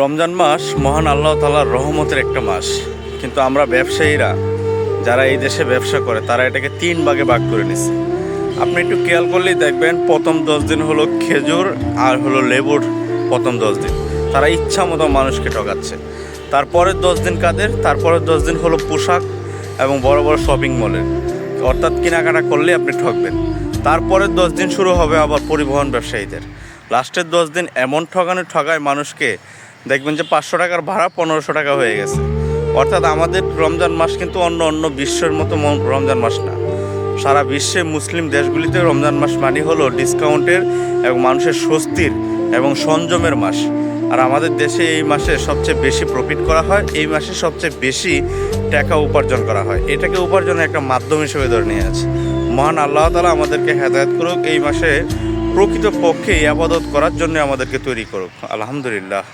রমজান মাস মহান আল্লাহ তাআলার রহমতের একটা মাস, কিন্তু আমরা ব্যবসায়ীরা যারা এই দেশে ব্যবসা করে তারা এটাকে 3 ভাগে ভাগ করে নিছে। আপনি একটু খেয়াল করলেই দেখবেন প্রথম 10 দিন হলো খেজুর আর হলো লেবুর প্রথম 10 দিন তারা ইচ্ছা মতো মানুষকে ঠকাচ্ছে। তারপরের 10 দিন কাদের? তারপরের 10 দিন হলো পোশাক এবং বড় বড় শপিং মলের, অর্থাৎ কেনাকাটা করলে আপনি ঠকবেন। তারপরের 10 দিন শুরু হবে আবার পরিবহন ব্যবসায়ীদের। লাস্টের 10 দিন এমন ঠকায় মানুষকে, দেখবেন যে 500 টাকার ভাড়া 1500 টাকা হয়ে গেছে। অর্থাৎ আমাদের রমজান মাস কিন্তু অন্য বিশ্বের মতো রমজান মাস না। সারা বিশ্বে মুসলিম দেশগুলিতে রমজান মাস মানে হলো ডিসকাউন্টের এবং মানুষের স্বস্তির এবং সংযমের মাস। আর আমাদের দেশে এই মাসে সবচেয়ে বেশি প্রফিট করা হয়, এই মাসে সবচেয়ে বেশি টাকা উপার্জন করা হয়। এটাকে উপার্জনের একটা মাধ্যম হিসেবে ধরে নিয়ে আছে। মহান আল্লাহ তাআলা আমাদেরকে হেদায়েত করুক, এই মাসে প্রকৃতপক্ষে ইবাদত করার জন্য আমাদেরকে তৈরি করুক। আলহামদুলিল্লাহ।